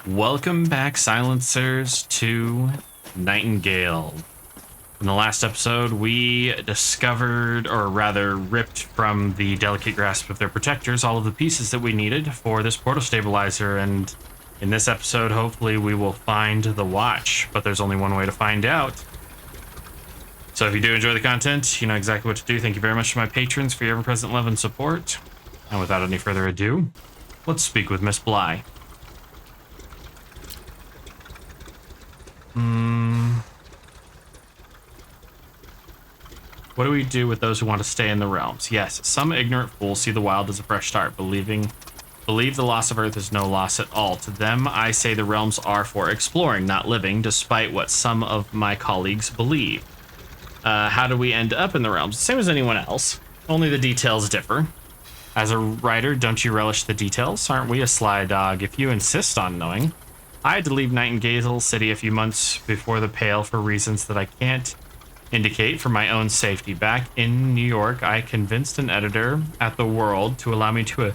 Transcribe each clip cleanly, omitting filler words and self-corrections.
Welcome back, Silencers, to Nightingale. In the last episode, we discovered, or rather ripped from the delicate grasp of their protectors, all of the pieces that we needed for this portal stabilizer, and in this episode, hopefully we will find the watch, but there's only one way to find out. So if you do enjoy the content, you know exactly what to do. Thank you very much to my patrons for your ever-present love and support. And without any further ado, let's speak with Miss Bly. What do we do with those who want to stay in the realms? Yes, some ignorant fools see the wild as a fresh start, believe the loss of Earth is no loss at all. To them, I say the realms are for exploring, not living, despite what some of my colleagues believe. How do we end up in the realms? Same as anyone else, only the details differ. As a writer, don't you relish the details? Aren't we a sly dog if you insist on knowing? I had to leave Nightingale City a few months before the Pale for reasons that I can't indicate for my own safety. Back in New York, I convinced an editor at The World to allow me to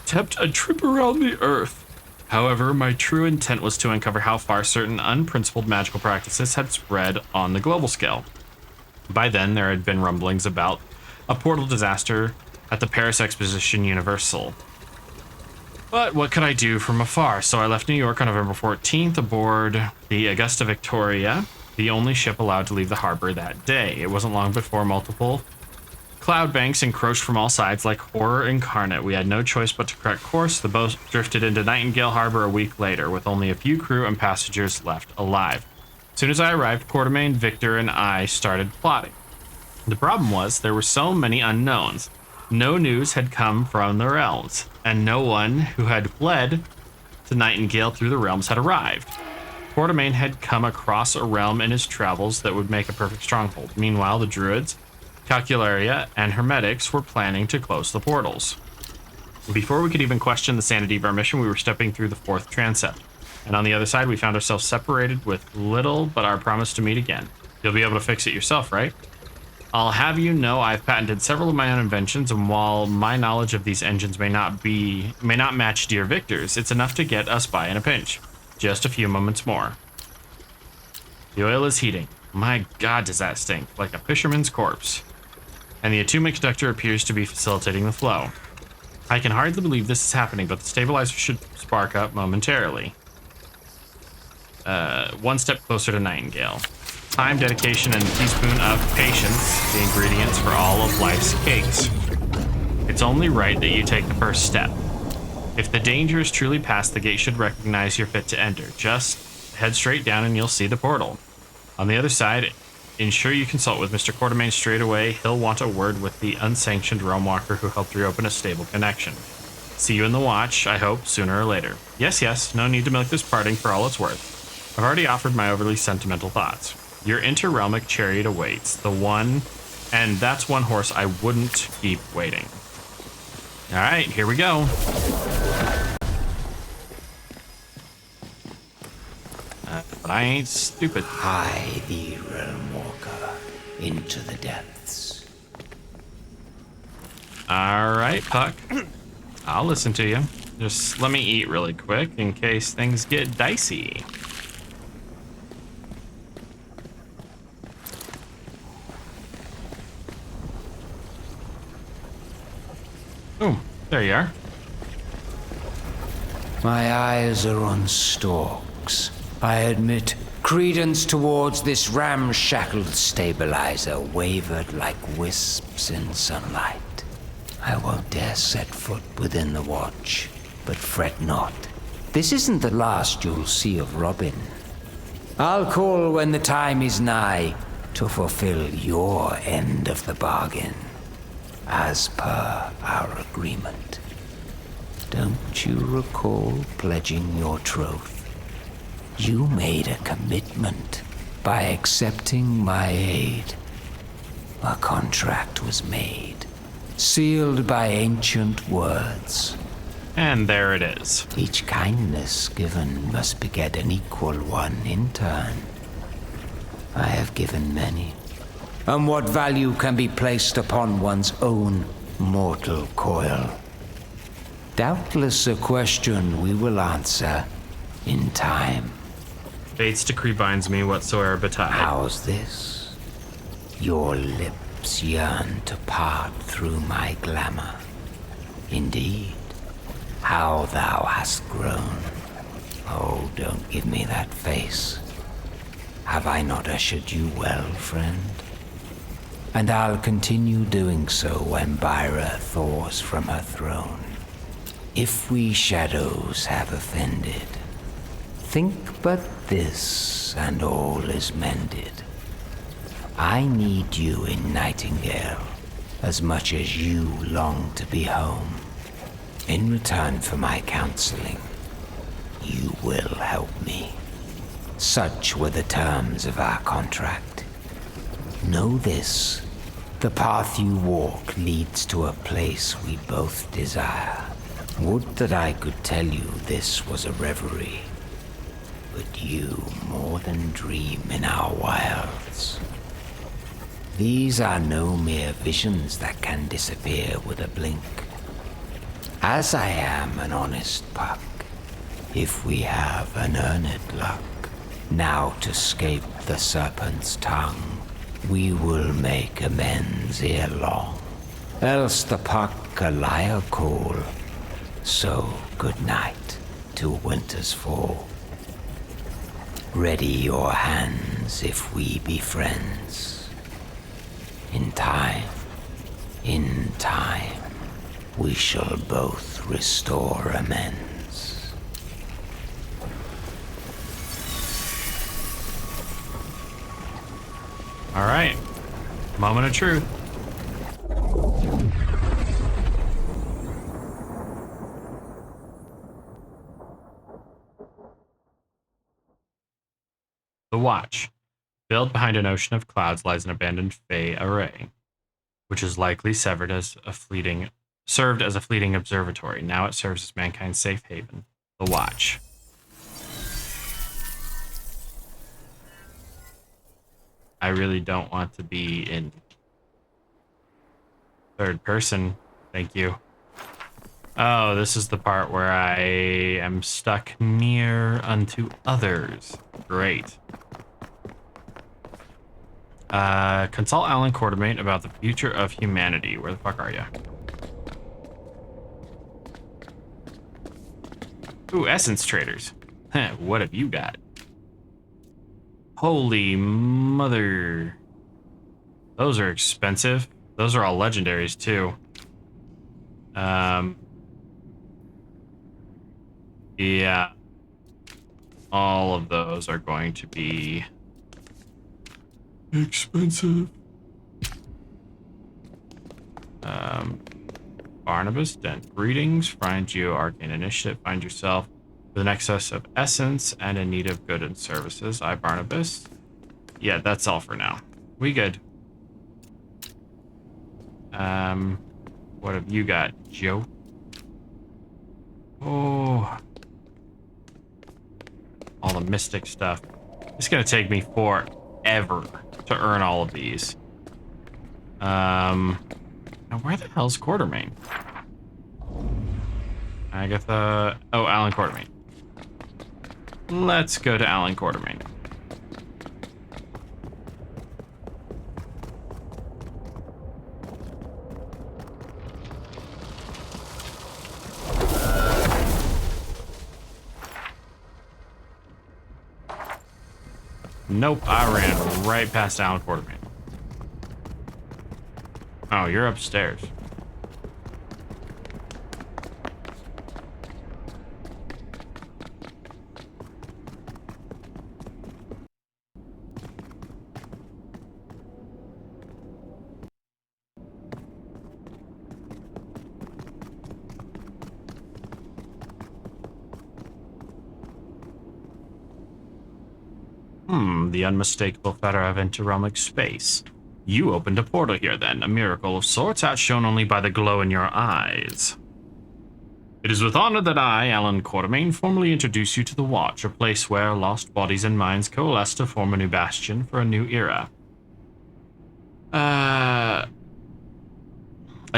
attempt a trip around the Earth. However, my true intent was to uncover how far certain unprincipled magical practices had spread on the global scale. By then, there had been rumblings about a portal disaster at the Paris Exposition Universal. But what could I do from afar? So I left New York on November 14th aboard the Augusta Victoria, the only ship allowed to leave the harbor that day. It wasn't long before multiple cloud banks encroached from all sides like horror incarnate. We had no choice but to correct course. The boat drifted into Nightingale Harbor a week later, with only a few crew and passengers left alive. As soon as I arrived, Quartermain, Victor, and I started plotting. The problem was there were so many unknowns. No news had come from the realms, and no one who had fled to Nightingale through the realms had arrived. Quartermain had come across a realm in his travels that would make a perfect stronghold. Meanwhile, the druids, Calcularia, and Hermetics were planning to close the portals. Before we could even question the sanity of our mission, we were stepping through the fourth transept. And on the other side, we found ourselves separated with little but our promise to meet again. You'll be able to fix it yourself, right? I'll have you know I've patented several of my own inventions, and while my knowledge of these engines may not match dear Victor's, it's enough to get us by in a pinch. Just a few moments more. The oil is heating. My God, does that stink, like a fisherman's corpse. And the attunement conductor appears to be facilitating the flow. I can hardly believe this is happening, but the stabilizer should spark up momentarily. One step closer to Nightingale. Time, dedication, and a teaspoon of patience, the ingredients for all of life's cakes. It's only right that you take the first step. If the danger is truly past, the gate should recognize you're fit to enter. Just head straight down and you'll see the portal. On the other side, ensure you consult with Mr. Quartermain straight away. He'll want a word with the unsanctioned realm walker who helped reopen a stable connection. See you in the watch, I hope, sooner or later. Yes, no need to milk this parting for all it's worth. I've already offered my overly sentimental thoughts. Your interrealmic chariot awaits. And that's one horse I wouldn't keep waiting. All right, here we go. But I ain't stupid. Hie thee, realm walker, into the depths. All right, Puck. I'll listen to you. Just let me eat really quick in case things get dicey. Oh, there you are. My eyes are on stalks. I admit, credence towards this ramshackled stabilizer wavered like wisps in sunlight. I won't dare set foot within the watch, but fret not. This isn't the last you'll see of Robin. I'll call when the time is nigh to fulfill your end of the bargain, as per our agreement. Don't you recall pledging your troth? You made a commitment by accepting my aid. A contract was made, sealed by ancient words. And there it is. Each kindness given must beget an equal one in turn. I have given many. And what value can be placed upon one's own mortal coil? Doubtless a question we will answer In time. Fate's decree binds me whatsoever betide. How's this? Your lips yearn to part through my glamour. Indeed, how thou hast grown. Oh, don't give me that face. Have I not ushered you well, friend? And I'll continue doing so when Byra thaws from her throne. If we shadows have offended, think but this, and all is mended. I need you in Nightingale, as much as you long to be home. In return for my counseling, you will help me. Such were the terms of our contract. Know this, the path you walk leads to a place we both desire. Would that I could tell you this was a reverie, but you more than dream in our wilds. These are no mere visions that can disappear with a blink. As I am an honest puck, if we have an earned luck, now to scape the serpent's tongue, we will make amends ere long. Else the puck a liar call, so good night till winter's fall. Ready your hands if we be friends. In time, we shall both restore amends. All right. Moment of truth. The Watch. Built behind an ocean of clouds lies an abandoned Fey array, which is likely served as a fleeting observatory. Now it serves as mankind's safe haven. The Watch. I really don't want to be in third person. Thank you. Oh, this is the part where I am stuck near unto others. Great. Consult Alan Quartermain about the future of humanity. Where the fuck are you? Ooh, essence traders. What have you got? Holy mother. Those are expensive. Those are all legendaries too. Yeah. All of those are going to be expensive. Barnabas, Dent. Greetings. Find you Arcane Initiative. Find yourself with an excess of essence and in need of good and services. I, Barnabas. Yeah, that's all for now. We good. What have you got, Joe? Oh. All the mystic stuff. It's gonna take me forever to earn all of these. Now where the hell's Quartermain? Agatha. Oh, Alan Quartermain. Let's go to Alan Quartermain. Nope, I ran right past Alan Quartermain. Oh, you're upstairs. The unmistakable fetter of interrealmic space. You opened a portal here then, a miracle of sorts outshone only by the glow in your eyes. It is with honor that I, Alan Quartermain, formally introduce you to the Watch, a place where lost bodies and minds coalesce to form a new bastion for a new era. A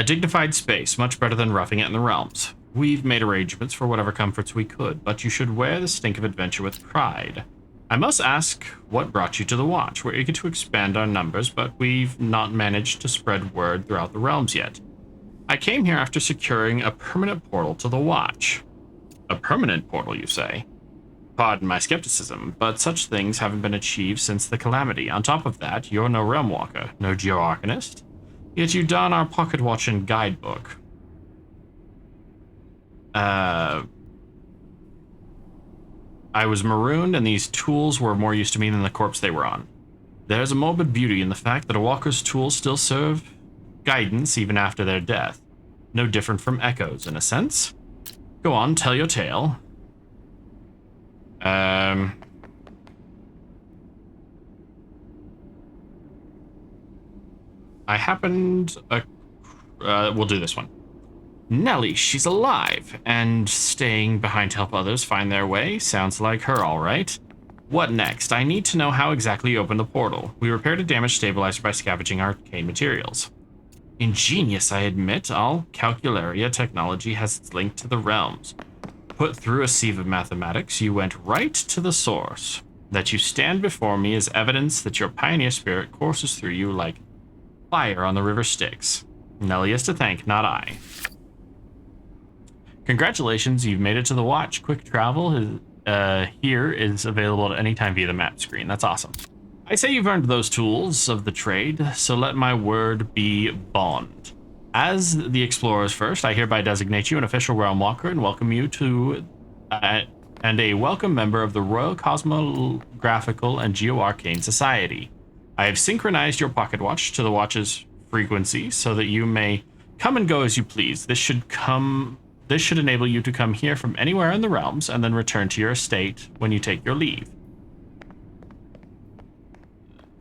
dignified space, much better than roughing it in the realms. We've made arrangements for whatever comforts we could, but you should wear the stink of adventure with pride. I must ask what brought you to the Watch. We're eager to expand our numbers, but we've not managed to spread word throughout the realms yet. I came here after securing a permanent portal to the Watch. A permanent portal, you say? Pardon my skepticism, but such things haven't been achieved since the Calamity. On top of that, you're no Realm Walker, no Geo-Arcanist. Yet you don our pocket watch and guidebook. I was marooned, and these tools were more use to me than the corpse they were on. There's a morbid beauty in the fact that a walker's tools still serve guidance even after their death. No different from echoes, in a sense. Go on, tell your tale. We'll do this one. Nellie, she's alive, and staying behind to help others find their way. Sounds like her, all right. What next? I need to know how exactly you opened the portal. We repaired a damaged stabilizer by scavenging arcane materials. Ingenious, I admit. All Calcularia technology has its link to the realms. Put through a sieve of mathematics, you went right to the source. That you stand before me is evidence that your pioneer spirit courses through you like fire on the river Styx. Nellie is to thank, not I. Congratulations, you've made it to the Watch. Quick travel here is available at any time via the map screen. That's awesome. I say you've earned those tools of the trade, so let my word be bond. As the Explorer's First, I hereby designate you an official Realm Walker and welcome you to and a welcome member of the Royal Cosmographical and Geo-Arcane Society. I have synchronized your pocket watch to the watch's frequency so that you may come and go as you please. This should enable you to come here from anywhere in the realms and then return to your estate when you take your leave.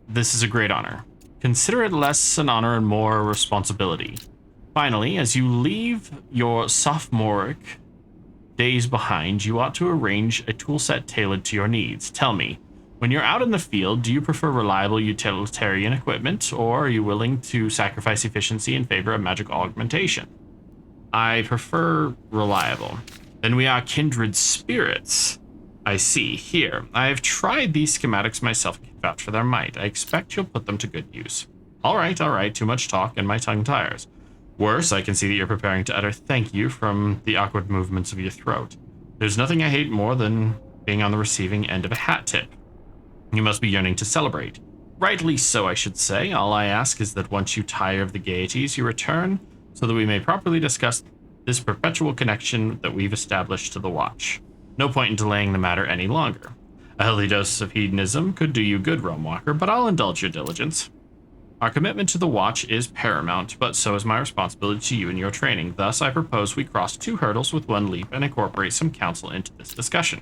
This is a great honor. Consider it less an honor and more a responsibility. Finally, as you leave your sophomoric days behind, you ought to arrange a toolset tailored to your needs. Tell me, when you're out in the field, do you prefer reliable utilitarian equipment, or are you willing to sacrifice efficiency in favor of magical augmentation? I prefer reliable. Then we are kindred spirits. I see. Here, I have tried these schematics myself and can vouch for their might. I expect you'll put them to good use. All right, too much talk and my tongue tires. Worse, I can see that you're preparing to utter thank you from the awkward movements of your throat. There's nothing I hate more than being on the receiving end of a hat tip. You must be yearning to celebrate. Rightly so, I should say. All I ask is that once you tire of the gaieties, you return so that we may properly discuss this perpetual connection that we've established to the Watch. No point in delaying the matter any longer. A healthy dose of hedonism could do you good, Realm Walker, but I'll indulge your diligence. Our commitment to the Watch is paramount, but so is my responsibility to you in your training. Thus, I propose we cross 2 hurdles with 1 leap and incorporate some counsel into this discussion.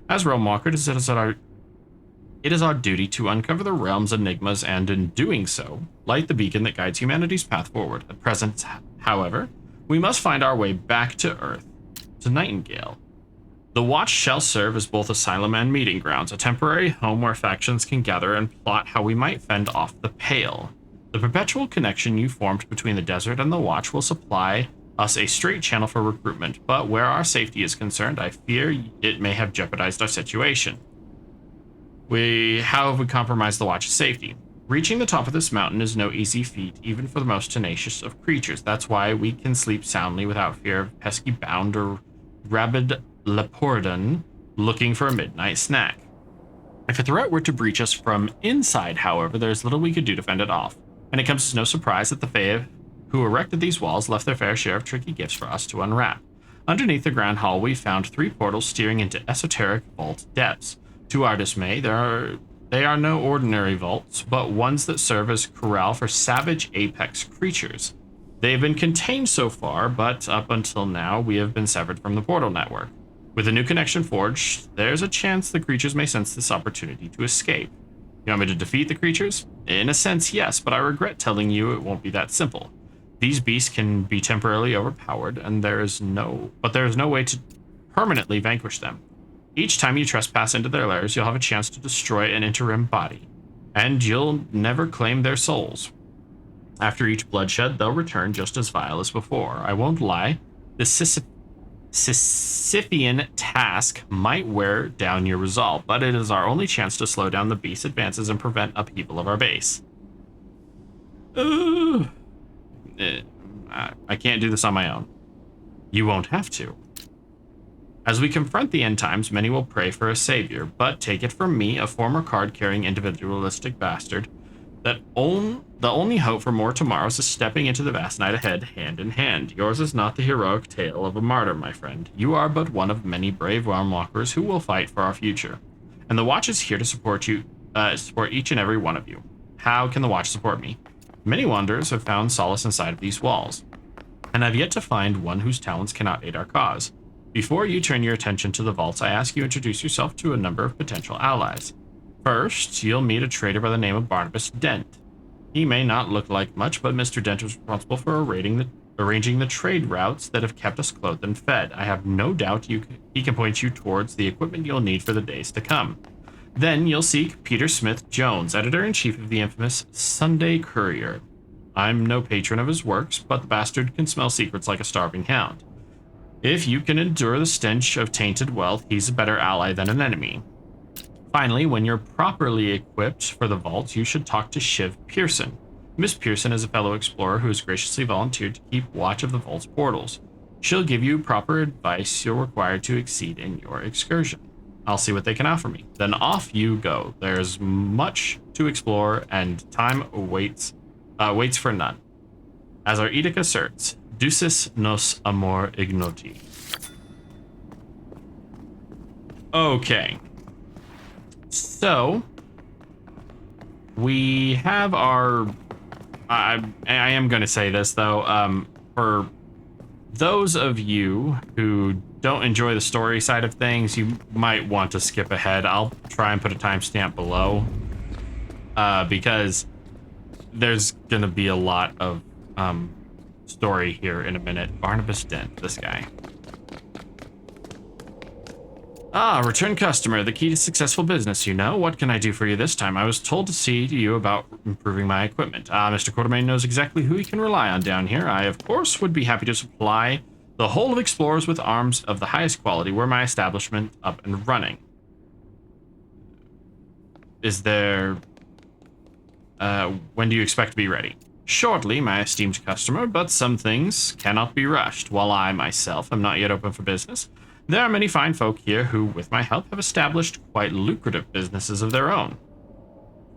As Realm Walker, it is our duty to uncover the realm's enigmas and, in doing so, light the beacon that guides humanity's path forward. At present, however, we must find our way back to Earth, to Nightingale. The Watch shall serve as both asylum and meeting grounds, a temporary home where factions can gather and plot how we might fend off the Pale. The perpetual connection you formed between the desert and the Watch will supply us a straight channel for recruitment, but where our safety is concerned, I fear it may have jeopardized our situation. How have we compromised the Watch's safety? Reaching the top of this mountain is no easy feat, even for the most tenacious of creatures. That's why we can sleep soundly without fear of pesky bound or rabid Lepordon looking for a midnight snack. If a threat were to breach us from inside, however, there's little we could do to fend it off, and it comes as no surprise that the Fae who erected these walls left their fair share of tricky gifts for us to unwrap. Underneath the Grand Hall, we found 3 portals steering into esoteric vault depths. To our dismay, they are no ordinary vaults, but ones that serve as corral for savage apex creatures. They've been contained so far, but up until now, we have been severed from the portal network. With a new connection forged, there's a chance the creatures may sense this opportunity to escape. You want me to defeat the creatures? In a sense, yes, but I regret telling you it won't be that simple. These beasts can be temporarily overpowered, and there is no way to permanently vanquish them. Each time you trespass into their lairs, you'll have a chance to destroy an interim body, and you'll never claim their souls. After each bloodshed, they'll return just as vile as before. I won't lie, the Sisyphean task might wear down your resolve, but it is our only chance to slow down the beast's advances and prevent upheaval of our base. I can't do this on my own. You won't have to. As we confront the end times, many will pray for a savior, but take it from me, a former card-carrying individualistic bastard, that the only hope for more tomorrows is stepping into the vast night ahead, hand in hand. Yours is not the heroic tale of a martyr, my friend. You are but one of many brave realm walkers who will fight for our future. And the Watch is here to support you, support each and every one of you. How can the Watch support me? Many wanderers have found solace inside of these walls, and I've yet to find one whose talents cannot aid our cause. Before you turn your attention to the vaults, I ask you to introduce yourself to a number of potential allies. First, you'll meet a trader by the name of Barnabas Dent. He may not look like much, but Mr. Dent is responsible for arranging the trade routes that have kept us clothed and fed. I have no doubt he can point you towards the equipment you'll need for the days to come. Then you'll seek Peter Smith Jones, editor-in-chief of the infamous Sunday Courier. I'm no patron of his works, but the bastard can smell secrets like a starving hound. If you can endure the stench of tainted wealth, he's a better ally than an enemy. Finally, when you're properly equipped for the vaults, you should talk to Shiv Pearson. Miss Pearson is a fellow explorer who has graciously volunteered to keep watch of the vault's portals. She'll give you proper advice you'll require to exceed in your excursion. I'll see what they can offer me. Then off you go. There's much to explore, and time waits for none. As our edict asserts, Ducis nos amor ignoti. Okay. So, we have our... I am going to say this, though. For those of you who don't enjoy the story side of things, you might want to skip ahead. I'll try and put a timestamp below. Because there's going to be a lot of story here in a minute. Barnabas Dent, this guy. Ah, return customer, the key to successful business, you know. What can I do for you this time? I was told to see to you about improving my equipment. Mr. Quartermain knows exactly who he can rely on down here. I, of course, would be happy to supply the whole of explorers with arms of the highest quality were my establishment up and running. Is there... when do you expect to be ready? Shortly, my esteemed customer, but some things cannot be rushed. While I, myself, am not yet open for business, there are many fine folk here who, with my help, have established quite lucrative businesses of their own.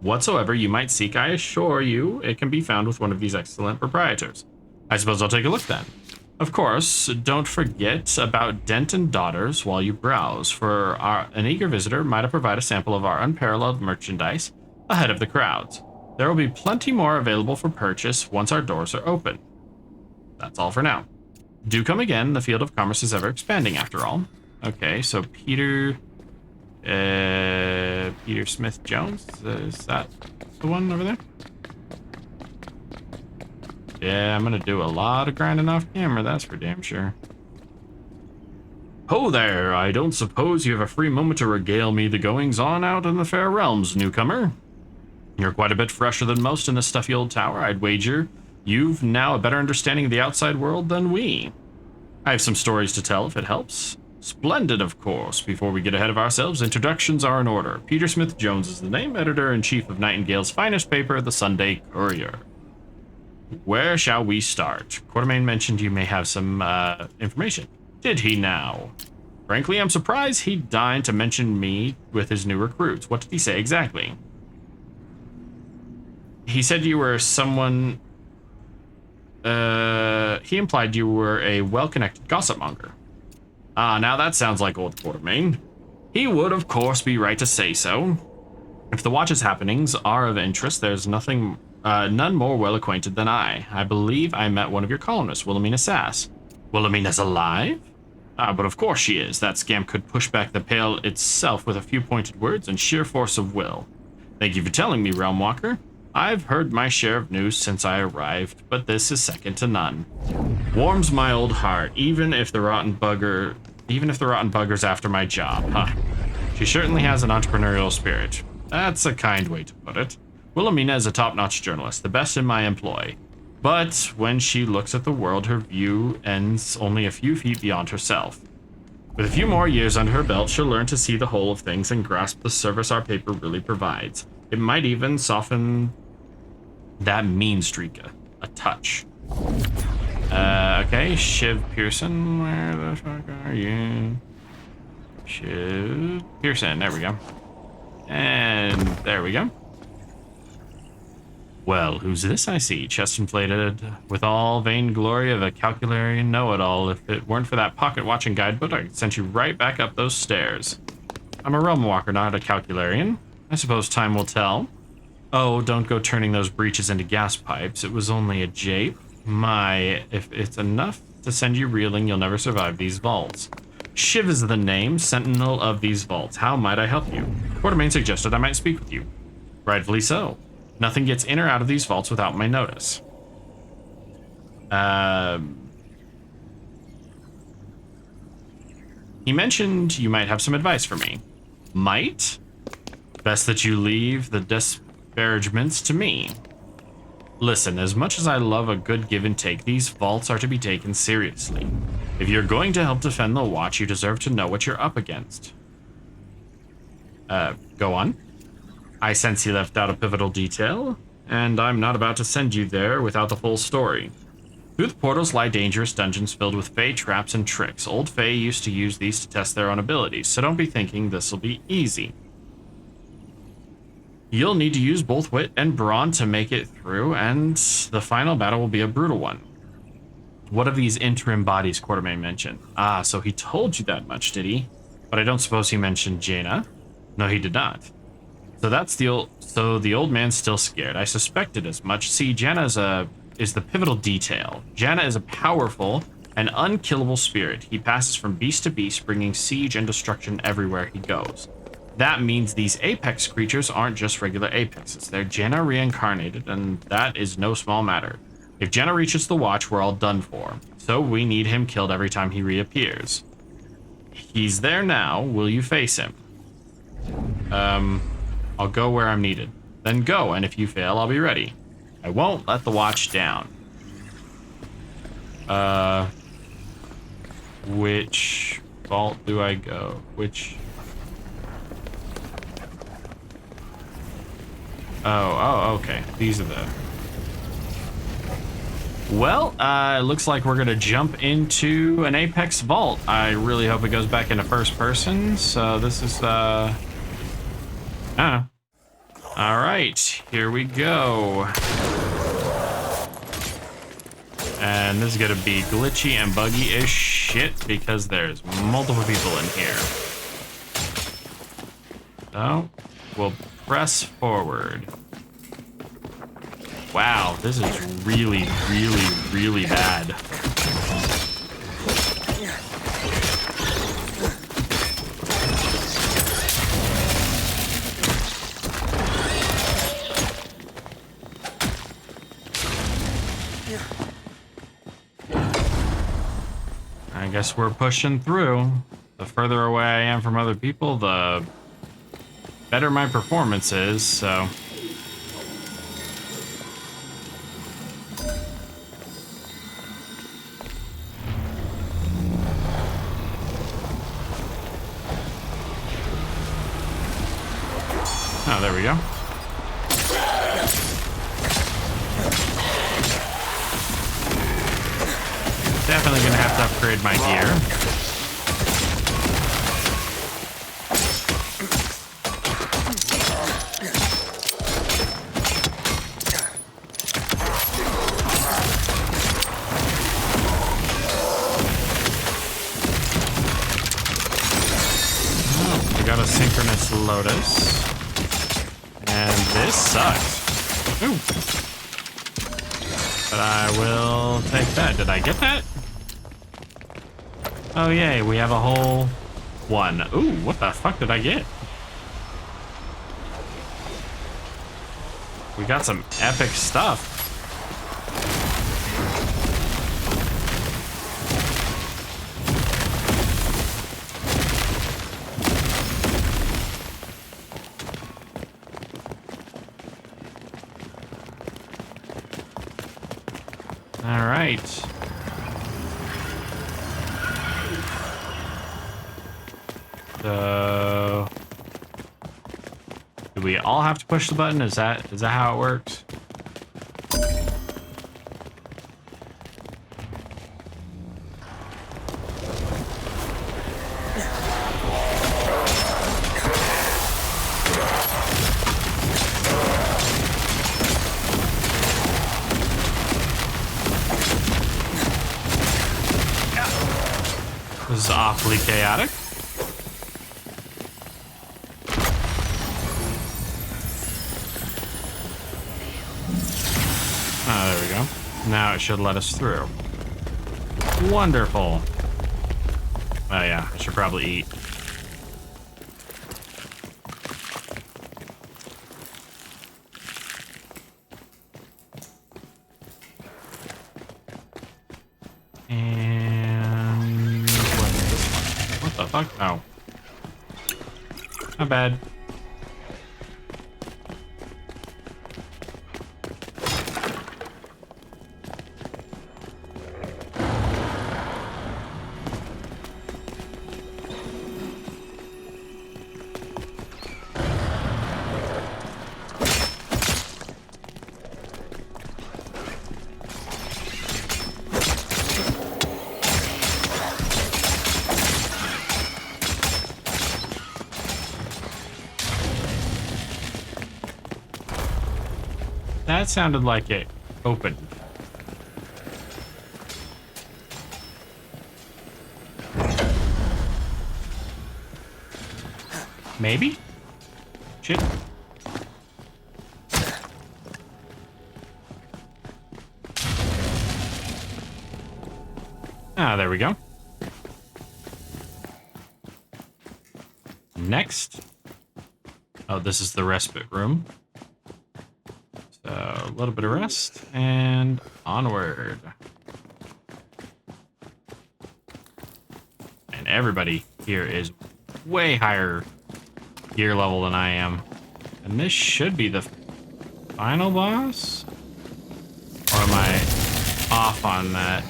Whatsoever you might seek, I assure you, it can be found with one of these excellent proprietors. I suppose I'll take a look then. Of course, don't forget about Dent and Daughters while you browse, for an eager visitor might provide a sample of our unparalleled merchandise ahead of the crowds. There will be plenty more available for purchase once our doors are open. That's all for now. Do come again. The field of commerce is ever expanding, after all. Okay, so Peter Smith Jones, is that the one over there? Yeah, I'm gonna do a lot of grinding off camera, that's for damn sure. Ho there, I don't suppose you have a free moment to regale me the goings-on out in the fair realms, newcomer. You're quite a bit fresher than most in this stuffy old tower. I'd wager you've now a better understanding of the outside world than we. I have some stories to tell if it helps. Splendid, of course. Before we get ahead of ourselves, introductions are in order. Peter Smith Jones is the name, editor-in-chief of Nightingale's finest paper, the Sunday Courier. Where shall we start? Quartermain mentioned you may have some information. Did he now? Frankly, I'm surprised he deigned to mention me with his new recruits. What did he say exactly? He said you were someone... he implied you were a well-connected gossip monger. Now that sounds like old Quartermain. He would, of course, be right to say so. If the Watch's happenings are of interest, there's none more well-acquainted than I. I believe I met one of your columnists, Wilhelmina Sass. Wilhelmina's alive? But of course she is. That scamp could push back the Pale itself with a few pointed words and sheer force of will. Thank you for telling me, Realm Walker. I've heard my share of news since I arrived, but this is second to none. Warms my old heart, even if the rotten bugger's after my job, huh? She certainly has an entrepreneurial spirit. That's a kind way to put it. Wilhelmina is a top-notch journalist, the best in my employ. But when she looks at the world, her view ends only a few feet beyond herself. With a few more years under her belt, she'll learn to see the whole of things and grasp the service our paper really provides. It might even soften that mean streak a touch. Okay, Shiv Pearson, where the fuck are you? Shiv Pearson, there we go. And there we go. Well, who's this I see? Chest inflated with all vain glory of a calcularian know-it-all. If it weren't for that pocket-watching guidebook, I could send you right back up those stairs. I'm a realm walker, not a calcularian. I suppose time will tell. Oh, don't go turning those breaches into gas pipes. It was only a jape. My, if it's enough to send you reeling, you'll never survive these vaults. Shiv is the name, sentinel of these vaults. How might I help you? Quartermain suggested I might speak with you. Rightfully so. Nothing gets in or out of these vaults without my notice. He mentioned you might have some advice for me. Might? Best that you leave the disparagements to me. Listen, as much as I love a good give and take, these vaults are to be taken seriously. If you're going to help defend the Watch, you deserve to know what you're up against. Go on. I sense he left out a pivotal detail, and I'm not about to send you there without the full story. Through the portals lie dangerous dungeons filled with Fae traps and tricks. Old Fae used to use these to test their own abilities, so don't be thinking this'll be easy. You'll need to use both wit and brawn to make it through, and the final battle will be a brutal one. What of these interim bodies Quartermain mentioned? Ah, so he told you that much, did he? But I don't suppose he mentioned Jaina? No, he did not. So that's the old man's still scared. I suspected as much. See, Jaina is the pivotal detail. Jaina is a powerful and unkillable spirit. He passes from beast to beast, bringing siege and destruction everywhere he goes. That means these apex creatures aren't just regular apexes. They're Jaina reincarnated, and that is no small matter. If Jaina reaches the Watch, we're all done for. So we need him killed every time he reappears. He's there now. Will you face him? I'll go where I'm needed. Then go, and if you fail, I'll be ready. I won't let the Watch down. Which vault do I go? Which... Oh, okay. These are the... Well, it looks like we're gonna jump into an Apex vault. I really hope it goes back into first person, so this is, Alright, here we go. And this is gonna be glitchy and buggy as shit because there's multiple people in here. So, we'll press forward. Wow, this is really, really, really bad. I guess we're pushing through. The further away I am from other people, the better my performance is, so... Oh, there we go. Definitely gonna have to upgrade my gear. Oh, we got a synchronous lotus. And this sucks. Ooh. But I will take that. Did I get that? Oh, yay. We have a whole one. Ooh, what the fuck did I get? We got some epic stuff. All right. So, do we all have to push the button? Is that how it works? This is awfully chaotic. Oh, there we go. Now it should let us through. Wonderful. Oh yeah, I should probably eat. And what is this one? What the fuck? Oh. Not bad. That sounded like it opened. Maybe? Shit. Ah, there we go. Next. Oh, this is the respite room. So, a little bit of rest, and onward. And everybody here is way higher gear level than I am. And this should be the final boss? Or am I off on that?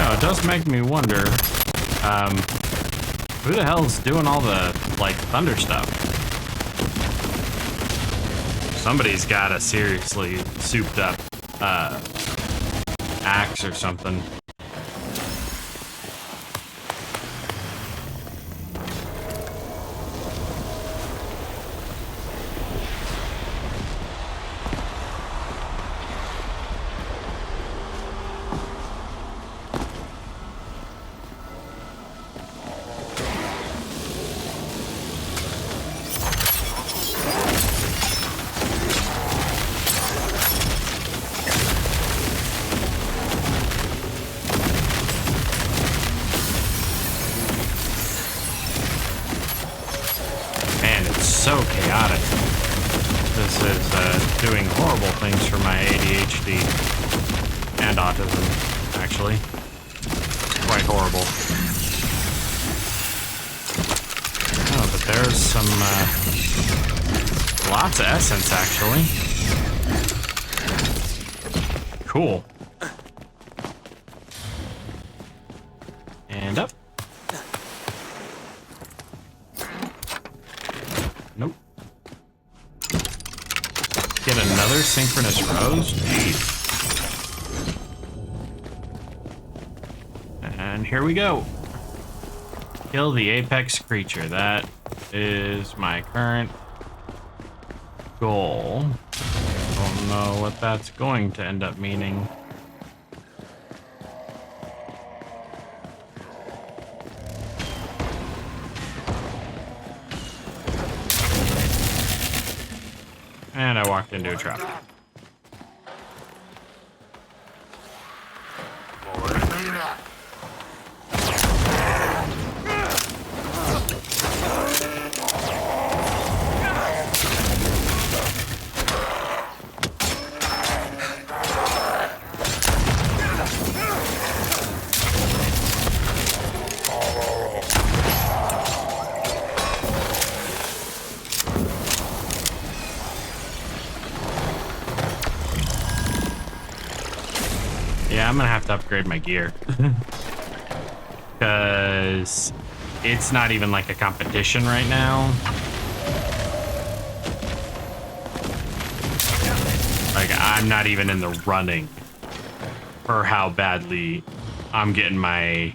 It does make me wonder, who the hell's doing all the, like, thunder stuff? Somebody's got a seriously souped up, axe or something. So chaotic. This is doing horrible things for my ADHD and autism, actually. Quite horrible. Oh, but there's some lots of essence, actually. Cool. And up. Nope. Get another synchronous rose? Jeez. And here we go. Kill the apex creature. That is my current goal. Don't know what that's going to end up meaning. And I walked into a trap. I'm gonna have to upgrade my gear. Because it's not even like a competition right now. Like, I'm not even in the running for how badly I'm getting my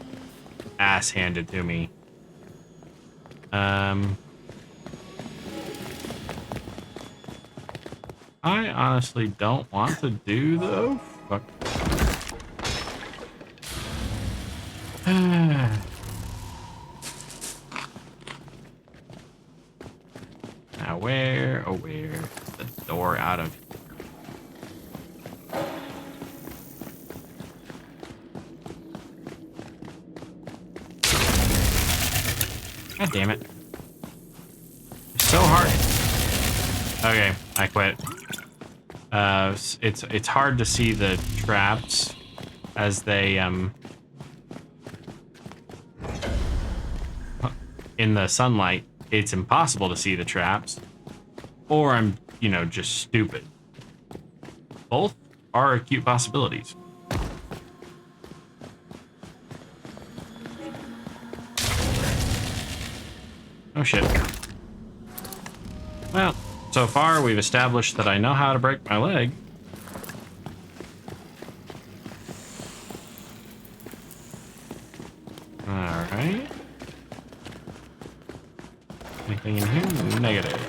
ass handed to me. I honestly don't want to do though. Fuck. Now where's the door out of here? God damn it. It's so hard. Okay, I quit. It's hard to see the traps as they in the sunlight. It's impossible to see the traps, or I'm, you know, just stupid. Both are acute possibilities. Oh shit. Well, so far we've established that I know how to break my leg. Alright. Anything in here? Negative.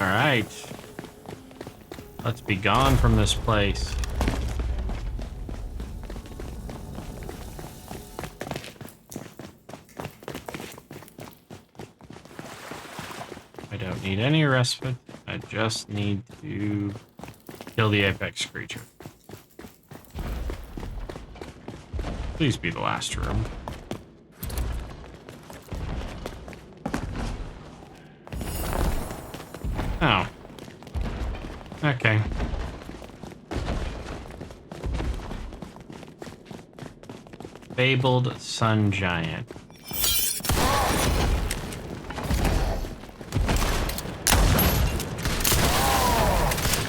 Alright. Let's be gone from this place. I don't need any respite. I just need to kill the apex creature. Please be the last room. Oh. Okay. Fabled Sun Giant.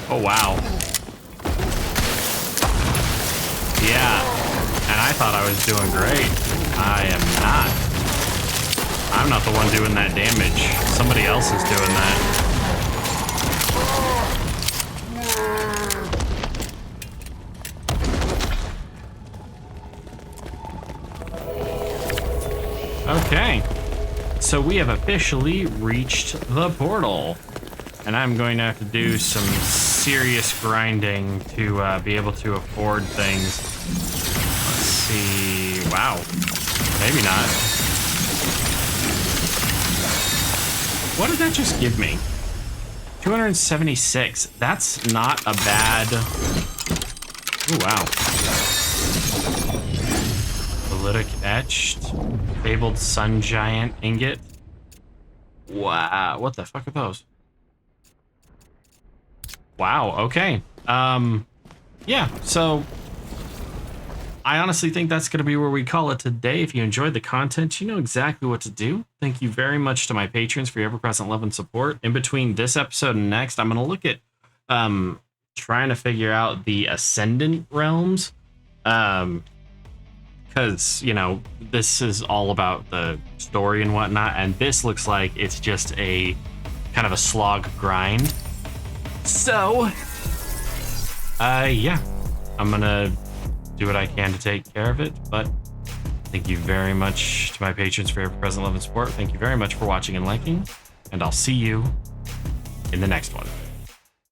Oh, wow. Yeah. And I thought I was doing great. I am not. I'm not the one doing that damage. Somebody else is doing that. Okay, so we have officially reached the portal, and I'm going to have to do some serious grinding to be able to afford things. Let's see. Wow, maybe not. What did that just give me? 276. That's not a bad. Oh wow. Lytic etched. Fabled Sun Giant ingot. Wow, what the fuck are those? Wow, okay. Yeah, so I honestly think that's going to be where we call it today. If you enjoyed the content, you know exactly what to do. Thank you very much to my patrons for your ever-present love and support. In between this episode and next, I'm going to look at trying to figure out the Ascendant realms. Because, you know, this is all about the story and whatnot, and this looks like it's just a kind of a slog grind. So, yeah, I'm gonna do what I can to take care of it, but thank you very much to my patrons for your present love and support. Thank you very much for watching and liking, and I'll see you in the next one.